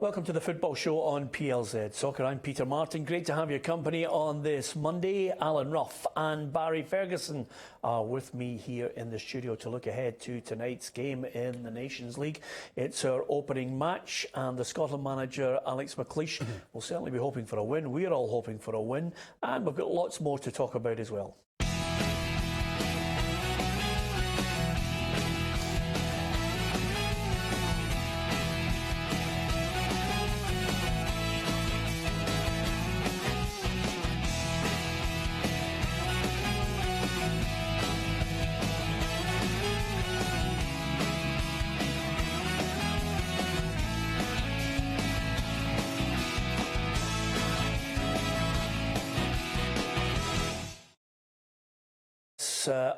Welcome to the Football Show on PLZ Soccer. I'm Peter Martin. Great to have your company on this Monday. Alan Ruff and Barry Ferguson are with me here in the studio to look ahead to tonight's game in the Nations League. It's our opening match, and the Scotland manager, Alex McLeish, will certainly be hoping for a win. We're all hoping for a win, and we've got lots more to talk about as well.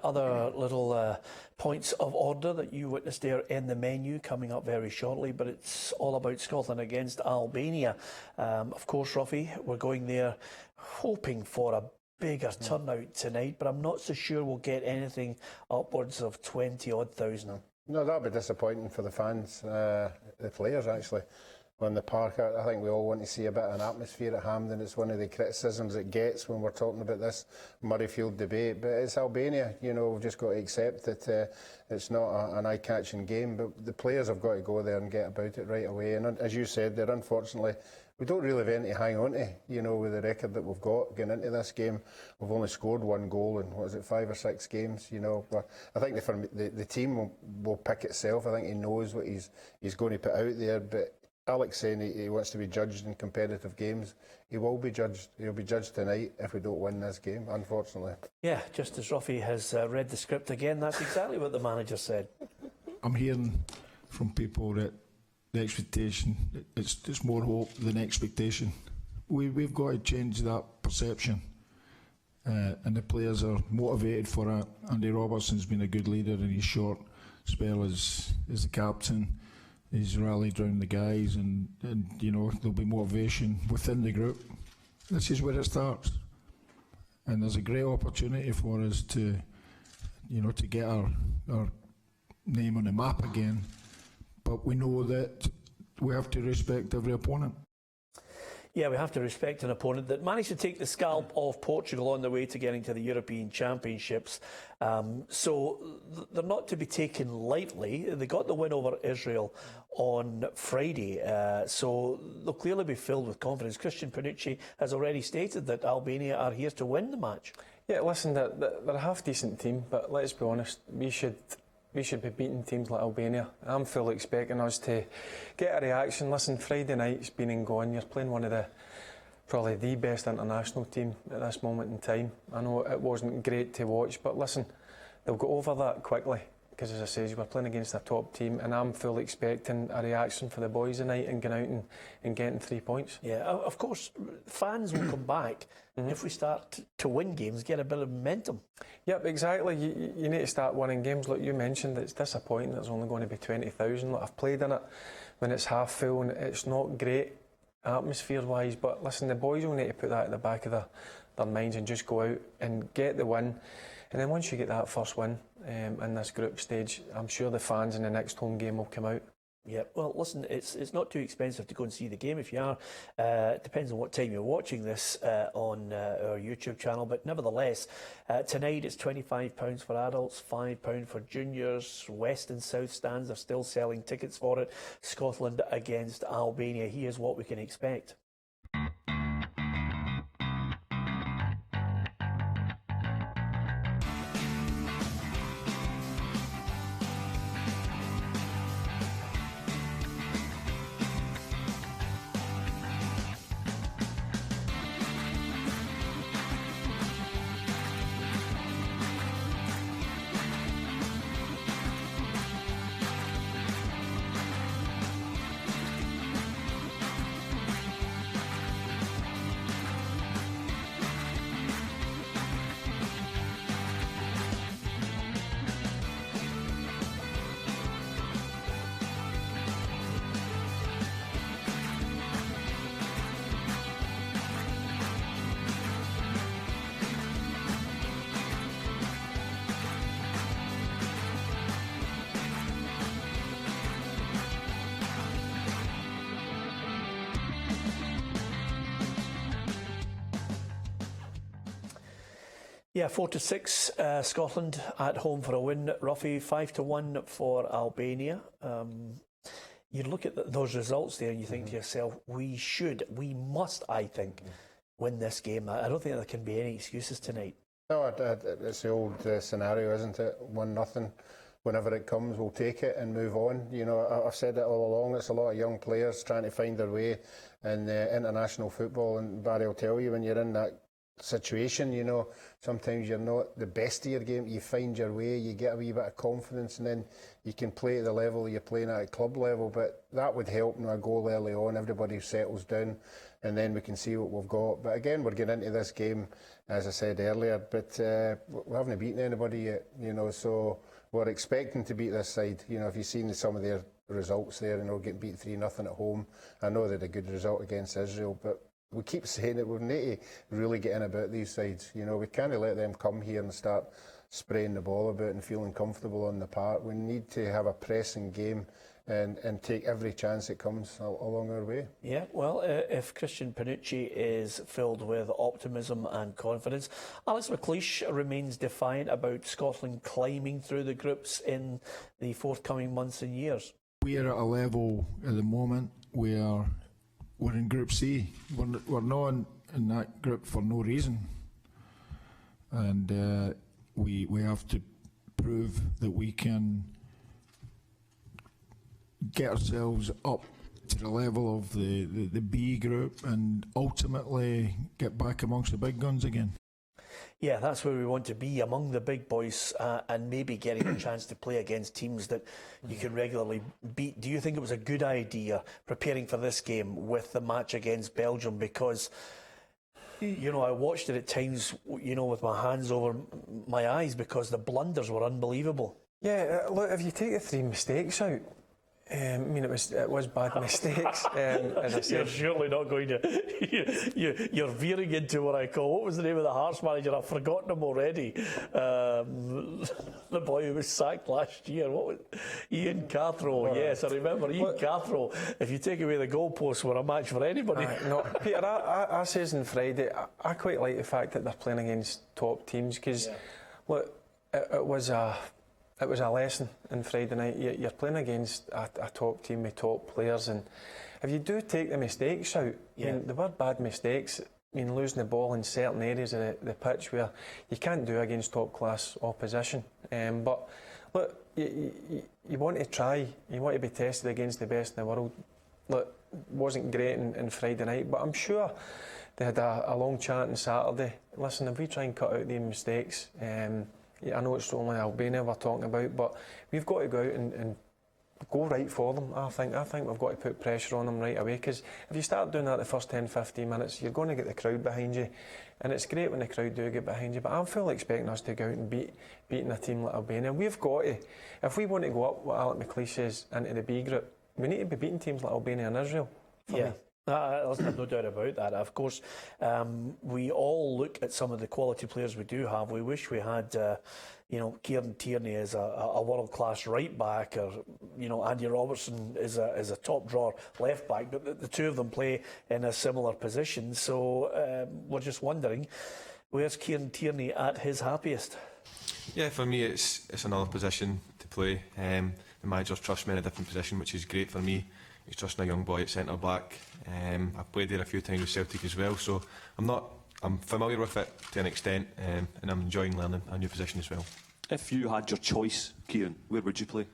Other little points of order that you witnessed there in the menu coming up very shortly, but it's all about Scotland against Albania. Of course, Ruffy, we're going there hoping for a bigger turnout tonight, but I'm not so sure we'll get anything upwards of 20-odd thousand. No, that'll be disappointing for the fans, the players actually. On the park, I think we all want to see a bit of an atmosphere at Hampden. It's one of the criticisms it gets when we're talking about this Murrayfield debate. But it's Albania, you know, we've just got to accept that it's not an eye-catching game. But the players have got to go there and get about it right away. And as you said, there unfortunately, we don't really have anything to hang on to, you know, with the record that we've got getting into this game. We've only scored one goal in, 5 or 6 games, you know. But I think the team will pick itself. I think he knows what he's going to put out there. But Alex saying he wants to be judged in competitive games. He will be judged. He'll be judged tonight if we don't win this game, unfortunately. Yeah, just as Ruffy has read the script again, that's exactly what the manager said. I'm hearing from people that the expectation, it's more hope than expectation. We've got to change that perception. And the players are motivated for it. Andy Robertson's been a good leader in his short spell as the captain. He's rallied round the guys, and you know, there'll be motivation within the group. This is where it starts, and there's a great opportunity for us to, you know, to get our name on the map again. But we know that we have to respect every opponent. Yeah, we have to respect an opponent that managed to take the scalp of Portugal on the way to getting to the European Championships. So they're not to be taken lightly. They got the win over Israel on Friday, so they'll clearly be filled with confidence. Christian Panucci has already stated that Albania are here to win the match. Yeah, listen, they're a half-decent team, but let's be honest, we should be beating teams like Albania. I'm fully expecting us to get a reaction. Listen, Friday night's been and gone. You're playing one of probably the best international team at this moment in time. I know it wasn't great to watch, but listen, they'll go over that quickly. Because as I say, we're playing against a top team, and I'm fully expecting a reaction for the boys tonight and going out and getting 3 points. Yeah, of course, fans will come back if we start to win games, get a bit of momentum. Yep, exactly. You need to start winning games. Like you mentioned, it's disappointing there's only going to be 20,000. Like, I've played in it when it's half full, and it's not great atmosphere-wise. But listen, the boys will need to put that at the back of their minds and just go out and get the win. And then once you get that first win in this group stage, I'm sure the fans in the next home game will come out. Yeah, well, listen, it's not too expensive to go and see the game if you are. It depends on what time you're watching this on our YouTube channel, but nevertheless, tonight it's £25 for adults, £5 for juniors. West and South stands are still selling tickets for it. Scotland against Albania. Here's what we can expect. Yeah, 4-6 Scotland at home for a win. Ruffy, 5-1 for Albania. You look at those results there and you think to yourself, we must, I think, win this game. I don't think there can be any excuses tonight. No, it's the old scenario, isn't it? 1-0. Whenever it comes, we'll take it and move on. You know, I've said it all along, it's a lot of young players trying to find their way in international football. And Barry will tell you, when you're in that situation, you know, sometimes you're not the best of your game. You find your way, you get a wee bit of confidence, and then you can play at the level you're playing at club level. But that would help, you know, a goal early on, everybody settles down, and then we can see what we've got. But again, we're getting into this game, as I said earlier, but we haven't beaten anybody yet, you know, so we're expecting to beat this side. You know, if you've seen some of their results there, you know, getting beat 3-0 at home. I know they had a good result against Israel, but we keep saying it, we need to really get in about these sides. You know, we can't let them come here and start spraying the ball about and feeling comfortable on the park. We need to have a pressing game and take every chance that comes along our way. Yeah, well, if Christian Panucci is filled with optimism and confidence, Alex McLeish remains defiant about Scotland climbing through the groups in the forthcoming months and years. We're at a level at the moment where we're in Group C. We're not in that group for no reason. And we have to prove that we can get ourselves up to the level of the B group and ultimately get back amongst the big guns again. Yeah, that's where we want to be, among the big boys, and maybe getting a chance to play against teams that you can regularly beat. Do you think it was a good idea preparing for this game with the match against Belgium? Because, you know, I watched it at times, you know, with my hands over my eyes because the blunders were unbelievable. Yeah, look, if you take the 3 mistakes out, I mean, it was bad mistakes. As I said, You're surely not going to. You're veering into what I call, what was the name of the Hearts manager? I've forgotten him already. The boy who was sacked last year. What was Ian Cathro? Yes, I remember Ian Cathro. If you take away the goalposts, were a match for anybody. No, Peter, I says on Friday, I quite like the fact that they're playing against top teams because, look, it was a lesson on Friday night. You're playing against a top team with top players, and if you do take the mistakes out, I mean, there were bad mistakes. I mean, losing the ball in certain areas of the pitch where you can't do against top class opposition. But look, you want to try, you want to be tested against the best in the world. Look, wasn't great in Friday night, but I'm sure they had a long chat on Saturday. Listen, if we try and cut out these mistakes, I know it's only Albania we're talking about, but we've got to go out and go right for them. I think we've got to put pressure on them right away, because if you start doing that the first 10-15 minutes, you're going to get the crowd behind you, and it's great when the crowd do get behind you, but I'm fully expecting us to go out and beating a team like Albania. We've got to, if we want to go up, what Alex McLeish says, into the B group, we need to be beating teams like Albania and Israel. Yeah. There's no doubt about that. Of course, we all look at some of the quality players we do have. We wish we had, Kieran Tierney as a world-class right back, or Andy Robertson is a top drawer left back. But the two of them play in a similar position. So we're just wondering, where's Kieran Tierney at his happiest? Yeah, for me, it's another position to play. The manager trusts me in a different position, which is great for me. He's trusting a young boy at centre back. I've played there a few times with Celtic as well, so I'm familiar with it to an extent, and I'm enjoying learning a new position as well. If you had your choice, Kieran, where would you play?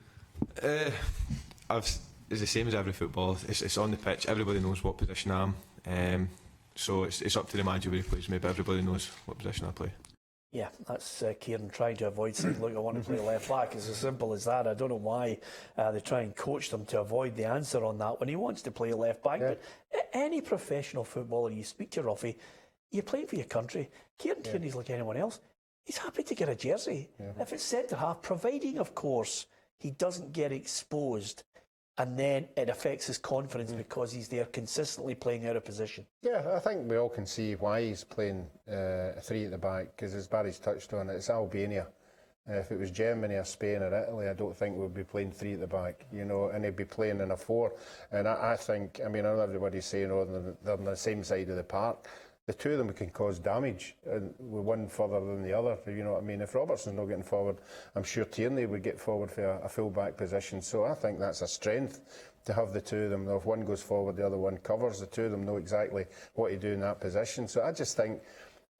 It's the same as every footballer. It's on the pitch. Everybody knows what position I am. So it's up to the manager where he plays me, but everybody knows what position I play. Yeah, that's Kieran trying to avoid saying, look, I want to play left back. It's as simple as that. I don't know why they try and coach them to avoid the answer on that when he wants to play left back. Yeah. But any professional footballer you speak to, Ruffy, you're playing for your country. Kieran Tierney's like anyone else. He's happy to get a jersey. Yeah. If it's centre half, providing, of course, he doesn't get exposed and then it affects his confidence because he's there consistently playing out of position. Yeah, I think we all can see why he's playing three at the back, because as Barry's touched on, it's Albania. If it was Germany or Spain or Italy, I don't think we'd be playing three at the back, and he'd be playing in a four. And I think, I know everybody's saying, they're on the same side of the park. the two of them can cause damage, and with one further than the other. You know what I mean? If Robertson's not getting forward, I'm sure Tierney would get forward for a full-back position. So I think that's a strength to have the two of them. If one goes forward, the other one covers. The two of them know exactly what to do in that position. So I just think,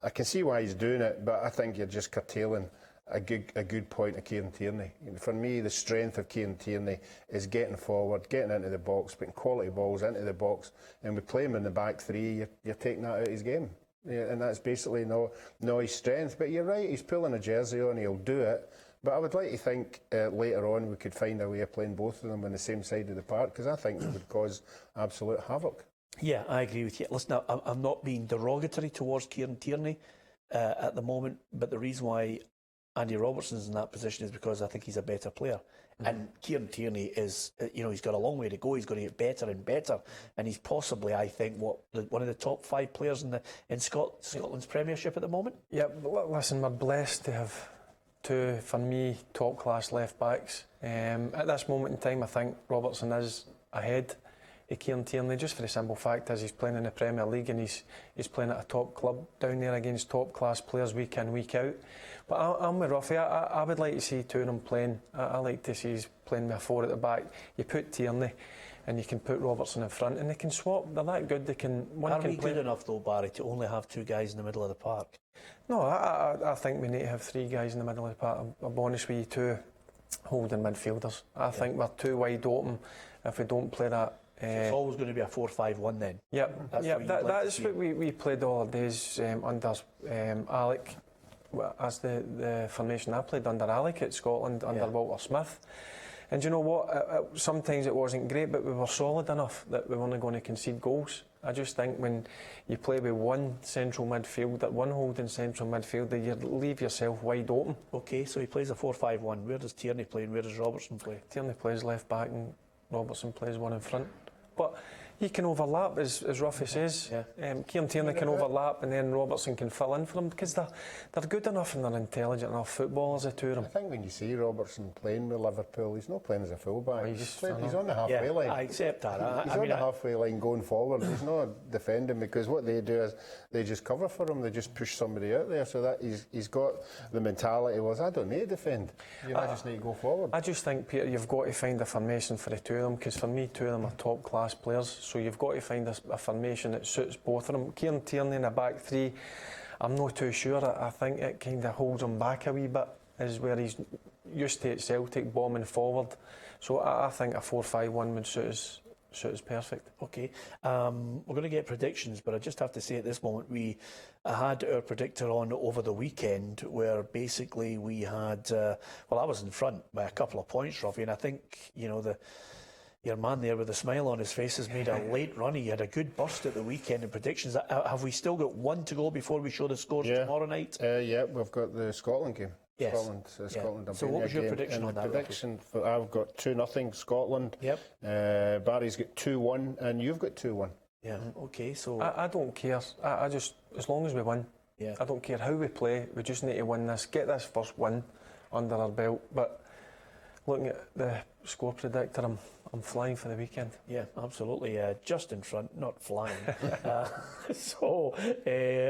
I can see why he's doing it, but I think you're just curtailing a good point of Kieran Tierney. For me, the strength of Kieran Tierney is getting forward, getting into the box, putting quality balls into the box, and we play him in the back three, you're taking that out of his game. Yeah, and that's basically no his strength. But you're right, he's pulling a jersey on, he'll do it. But I would like to think later on we could find a way of playing both of them on the same side of the park, because I think it would cause absolute havoc. Yeah, I agree with you. Listen, I'm not being derogatory towards Kieran Tierney at the moment, but the reason why Andy Robertson's in that position is because I think he's a better player. And Kieran Tierney is, he's got a long way to go. He's going to get better and better. And he's possibly, I think, one of the top 5 players in Scotland's Premiership at the moment. Yeah, listen, we're blessed to have two, for me, top-class left-backs. At this moment in time, I think Robertson is ahead of Kieran Tierney, just for the simple fact is he's playing in the Premier League and he's playing at a top club down there against top-class players week in, week out. But I'm with Ruffy. I would like to see two of them playing. I like to see he's playing with a 4 at the back. You put Tierney and you can put Robertson in front and they can swap. They're that good. Are we good enough though, Barry, to only have 2 guys in the middle of the park? No, I think we need to have 3 guys in the middle of the park. I'll be honest with you, 2 holding midfielders. I think we're too wide open if we don't play that. It's always going to be a 4-5-1 then. Yep, that's what we played all our days under Alec. As the formation I played under Alec at Scotland, under Walter Smith. And you know what? Sometimes it wasn't great, but we were solid enough that we weren't going to concede goals. I just think when you play with one central midfielder, one holding central midfielder, you leave yourself wide open. Okay, so he plays a 4-5-1. Where does Tierney play and where does Robertson play? Tierney plays left back and Robertson plays one in front. But he can overlap, as Ruffy says. Kieran Tierney can overlap and then Robertson can fill in for him because they're good enough and they're intelligent enough footballers, the two of them. I think when you see Robertson playing with Liverpool, he's not playing as a fullback. He's on the halfway line. I accept that. He's on the halfway line going forward. He's not defending because what they do is they just cover for him. They just push somebody out there. So that he's got the mentality was, I don't need to defend. I just need to go forward. I just think, Peter, you've got to find a formation for the two of them because for me, 2 of them are top class players. So you've got to find a formation that suits both of them. Kieran Tierney in a back 3, I'm not too sure. I think it kind of holds him back a wee bit, is where he's used to at Celtic, bombing forward. So I think a 4-5-1 would suit us perfect. Okay, we're going to get predictions, but I just have to say at this moment we had our predictor on over the weekend where basically we had, I was in front by a couple of points, Ruffy, and I think, your man there with a smile on his face has made a late run. He had a good burst at the weekend in predictions. Have we still got 1 to go before we show the scores tomorrow night? Yeah, we've got the Scotland game. Yes. Scotland. So what was your prediction on that? Prediction I've got 2-0 Scotland. Yep. Barry's got 2-1 and you've got 2-1. Yeah. Okay. So I don't care. I just, as long as we win. Yeah. I don't care how we play. We just need to win this. Get this first win under our belt. But looking at the score predictor, I'm flying for the weekend. Yeah, absolutely. Just in front, not flying.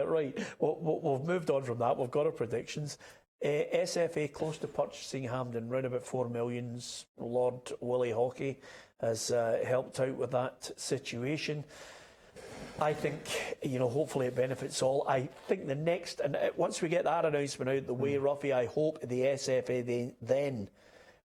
Right. We've moved on from that. We've got our predictions. SFA close to purchasing Hampden, round about 4 million. Lord Willie Hockey has helped out with that situation. I think, hopefully it benefits all. I think the next, and once we get that announcement out the way, Ruffy, I hope the SFA then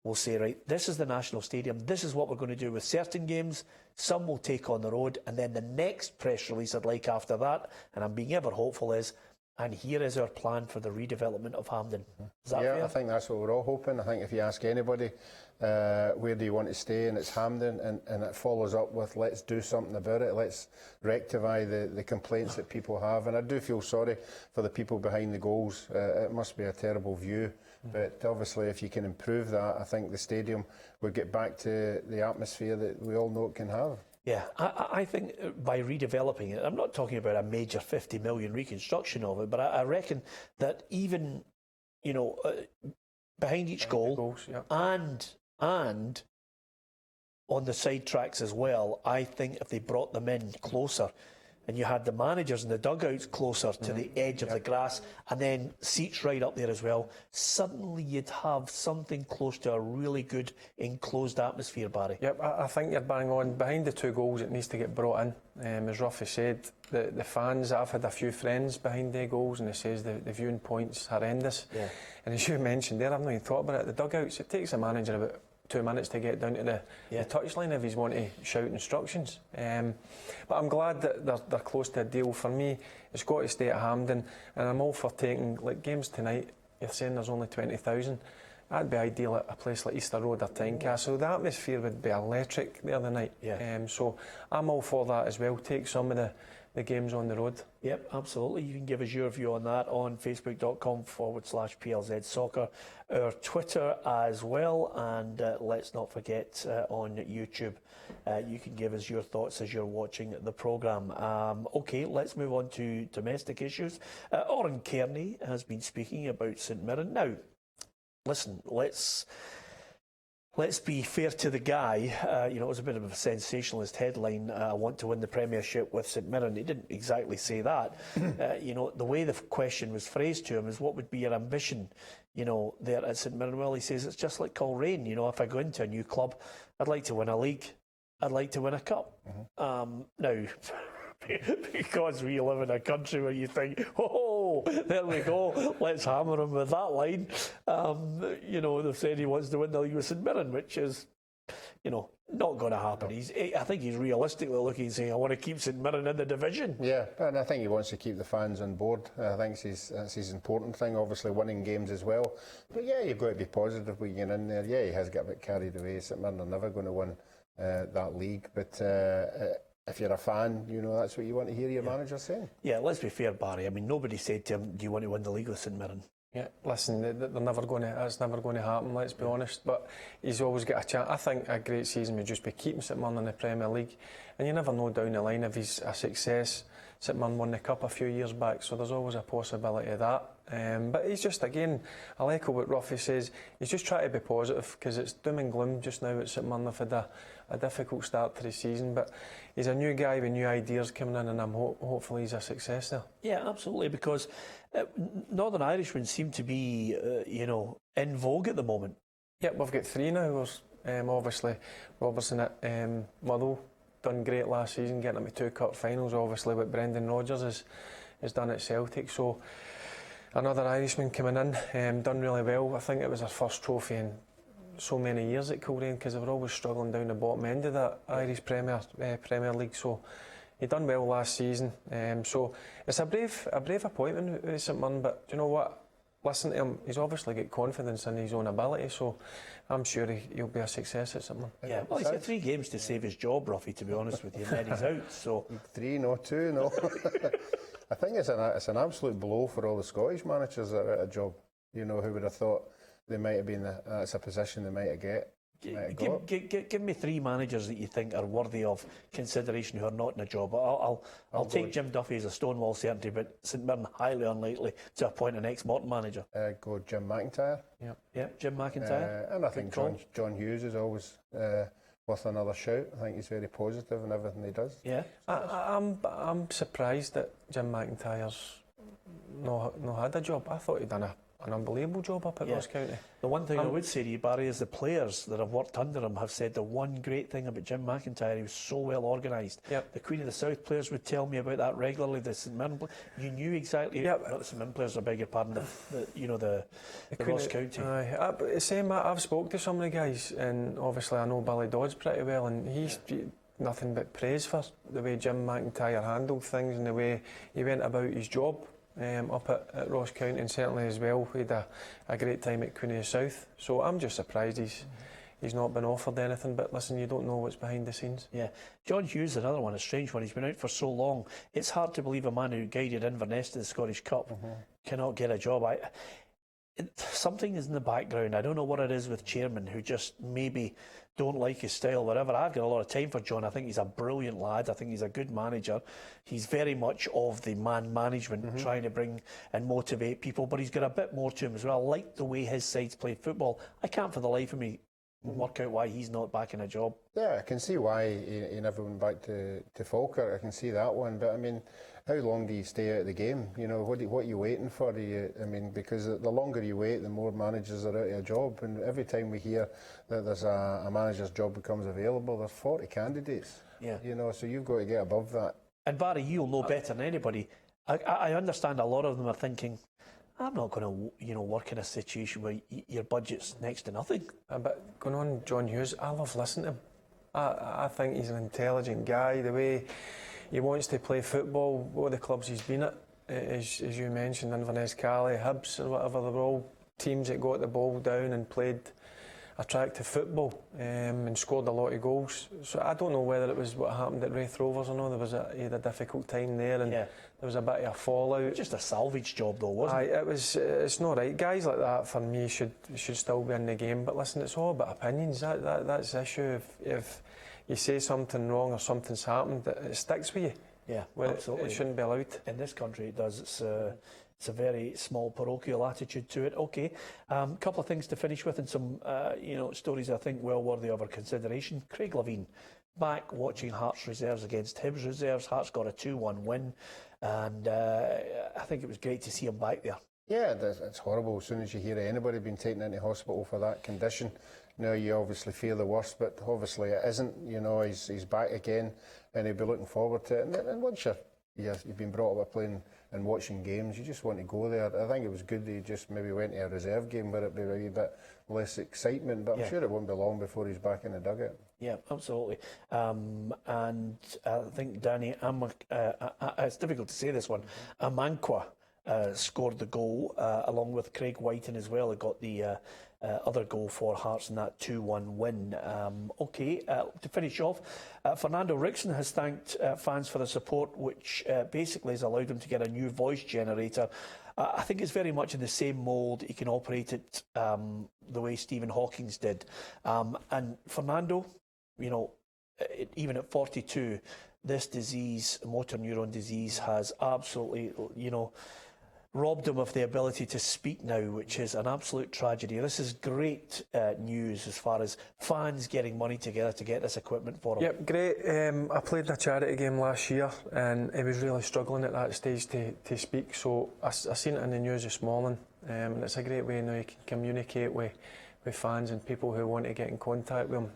will say, right, this is the National Stadium, this is what we're going to do with certain games, some will take on the road, and then the next press release I'd like after that, and I'm being ever hopeful, is, and here is our plan for the redevelopment of Hampden. Is that fair? I think that's what we're all hoping. I think if you ask anybody, where do you want to stay, and it's Hampden, and it follows up with, let's do something about it, let's rectify the complaints that people have, and I do feel sorry for the people behind the goals. It must be a terrible view. But obviously, if you can improve that, I think the stadium would get back to the atmosphere that we all know it can have. Yeah, I think by redeveloping it, I'm not talking about a major 50 million reconstruction of it, but I reckon that even, behind each goal and on the side tracks as well, I think if they brought them in closer, and you had the managers in the dugouts closer to the edge of the grass, and then seats right up there as well, suddenly you'd have something close to a really good enclosed atmosphere, Barry. Yep, I think you're bang on. Behind the 2 goals, it needs to get brought in. As Ruffy said, the fans, I've had a few friends behind the goals, and it says the viewing point's horrendous. Yeah. And as you mentioned there, I've not even thought about it, the dugouts, it takes a manager about 2 minutes to get down to the touchline if he's wanting to shout instructions. But I'm glad that they're close to a deal. For me, it's got to stay at Hampden, and I'm all for taking, like, games tonight, you're saying there's only 20,000. That'd be ideal at a place like Easter Road or Tynecastle. The atmosphere would be electric the other night. Yeah. So I'm all for that as well. Take some of the games on the road. Yep, absolutely. You can give us your view on that on facebook.com/PLZ Soccer, our Twitter as well, and let's not forget on YouTube, you can give us your thoughts as you're watching the programme. OK, let's move on to domestic issues. Oran Kearney has been speaking about St Mirren. Now, listen, let's be fair to the guy. It was a bit of a sensationalist headline. I want to win the Premiership with St Mirren. He didn't exactly say that. The way the question was phrased to him is, what would be your ambition, there at St Mirren? Well, he says, it's just like Coleraine. If I go into a new club, I'd like to win a league. I'd like to win a cup. Now, because we live in a country where you think, oh, there we go, let's hammer him with that line. They've said he wants to win the league with St Mirren, which is, not going to happen. I think he's realistically looking and saying, I want to keep St Mirren in the division. Yeah, and I think he wants to keep the fans on board. I think that's his important thing, obviously winning games as well. But yeah, you've got to be positive when you get in there. Yeah, he has got a bit carried away. St Mirren are never going to win that league. But if you're a fan, that's what you want to hear your manager saying. Yeah, let's be fair, Barry. I mean, nobody said to him, do you want to win the league with St Mirren? Yeah, listen, that's never going to happen, let's be honest. But he's always got a chance. I think a great season would just be keeping St Mirren in the Premier League. And you never know down the line if he's a success. St Mirren won the Cup a few years back, so there's always a possibility of that. But he's just, again, I'll echo what Ruffy says, he's just trying to be positive, because it's doom and gloom just now at St Mirren. They've had a difficult start to the season, but he's a new guy with new ideas coming in, and hopefully he's a success there. Yeah, absolutely, because Northern Irishmen seem to be, in vogue at the moment. Yep, we've got 3 now. There's obviously Robertson at Motherwell, done great last season, getting them to 2 cup finals. Obviously, what Brendan Rodgers has done at Celtic. So another Irishman coming in, done really well. I think it was our first trophy in so many years at Coleraine, because they were always struggling down the bottom end of that Irish Premier League. So he done well last season. So it's a brave appointment with St Mirren. But do you know what? Listen to him. He's obviously got confidence in his own ability. So I'm sure he'll be a success at St Mirren. Yeah, well, he's got 3 games to save his job, Ruffy, to be honest with you, and then he's out. So 3, no 2, no. I think it's an absolute blow for all the Scottish managers that are at a job. Who would have thought they might have been that's a position they might have got. Give me 3 managers that you think are worthy of consideration who are not in a job. I'll take Jim Duffy as a stonewall certainty, but St Mirren highly unlikely to appoint an ex-Morton manager. Go Jim McIntyre. Yeah, Jim McIntyre. And I think John Hughes is always worth another shout. I think he's very positive in everything he does. Yeah, I'm surprised that Jim McIntyre's not had a job. I thought he'd done an unbelievable job up at Ross County. The one thing I would say to you, Barry, is the players that have worked under him have said the one great thing about Jim McIntyre, he was so well organised. Yep. The Queen of the South players would tell me about that regularly. The St Mirren, you knew exactly. Yep. Not the St Mirren players, I beg your pardon. The Ross County. Same. I've spoke to some of the guys, and obviously I know Billy Dodds pretty well, and he's nothing but praise for the way Jim McIntyre handled things and the way he went about his job. Up at Ross County, and certainly as well we had a great time at Queen of the South. So I'm just surprised he's not been offered anything, but listen, you don't know what's behind the scenes. Yeah, John Hughes, another one, a strange one. He's been out for so long, it's hard to believe a man who guided Inverness to the Scottish Cup cannot get a job. Something is in the background. I don't know what it is with chairmen who just maybe don't like his style, whatever. I've got a lot of time for John. I think he's a brilliant lad. I think he's a good manager. He's very much of the man management, trying to bring and motivate people, but he's got a bit more to him as well. I like the way his sides play football. I can't for the life of me work out why he's not back in a job. Yeah, I can see why he never went back to Falkirk. I can see that one. But I mean, how long do you stay out of the game? You know, what are you waiting for? Because the longer you wait, the more managers are out of a job. And every time we hear that there's a manager's job becomes available, there's 40 candidates. Yeah. You know, so you've got to get above that. And Barry, you'll know better than anybody. I understand a lot of them are thinking, I'm not going to, work in a situation where your budget's next to nothing. But going on, John Hughes, I love listening to him. I think he's an intelligent guy. The way he wants to play football, what the clubs he's been at, as you mentioned, Inverness, Cali, Hibs, or whatever, they were all teams that got the ball down and played attractive football and scored a lot of goals. So I don't know whether it was what happened at Wraith Rovers or no. He had a difficult time there, and there was a bit of a fallout. Just a salvage job, though, wasn't it? It's not right. Guys like that, for me, should still be in the game. But listen, it's all about opinions. That's the issue. If you say something wrong or something's happened, it sticks with you. Yeah, absolutely. It shouldn't be allowed. In this country, it does. It's a very small parochial attitude to it. Okay, couple of things to finish with, and some stories I think well worthy of our consideration. Craig Levein back watching Hearts reserves against Hibs reserves. Hearts got a 2-1 win, and I think it was great to see him back there. Yeah, it's horrible. As soon as you hear of anybody being taken into hospital for that condition, you obviously fear the worst, but obviously it isn't. He's back again, and he'll be looking forward to it. And once you've been brought up playing and watching games, you just want to go there. I think it was good that he just maybe went to a reserve game where it'd be a wee bit less excitement, but I'm sure it won't be long before he's back in the dugout. Yeah, absolutely. And I think Danny, it's difficult to say this one, Amankwa scored the goal along with Craig Whiten as well. He got the other goal for Hearts in that 2-1 win. To finish off, Fernando Rickson has thanked fans for the support, which basically has allowed him to get a new voice generator. I think it's very much in the same mould. He can operate it the way Stephen Hawking's did. And Fernando, even at 42, this disease, motor neuron disease, has absolutely, robbed him of the ability to speak now, which is an absolute tragedy. This is great news as far as fans getting money together to get this equipment for him. Yep, great. I played a charity game last year, and he was really struggling at that stage to speak. So I seen it in the news this morning, and it's a great way now you can communicate with fans and people who want to get in contact with him.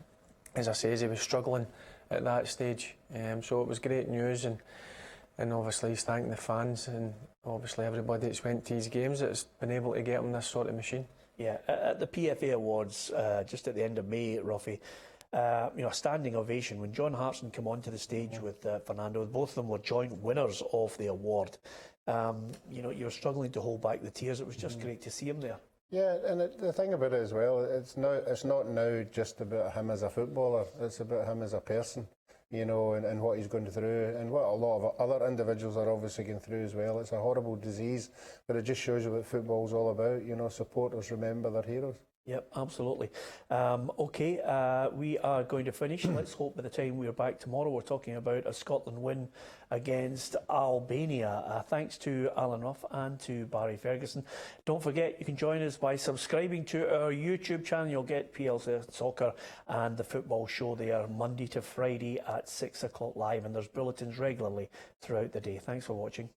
As I say, he was struggling at that stage, so it was great news, and obviously he's thanking the fans and obviously everybody that's went to his games that's been able to get him this sort of machine. Yeah, at the PFA Awards just at the end of May, Ruffy, a standing ovation when John Hartson came onto the stage with Fernando. Both of them were joint winners of the award. You're struggling to hold back the tears. It was just great to see him there. Yeah, and the thing about it as well, it's not now just about him as a footballer. It's about him as a person. And what he's going through, and what a lot of other individuals are obviously going through as well. It's a horrible disease, but it just shows you what football's all about. Supporters remember their heroes. Yep, absolutely. We are going to finish. Let's hope by the time we're back tomorrow, we're talking about a Scotland win against Albania. Thanks to Alan Ruff and to Barry Ferguson. Don't forget, you can join us by subscribing to our YouTube channel. You'll get PLZ Soccer and the football show there Monday to Friday at 6 o'clock live, and there's bulletins regularly throughout the day. Thanks for watching.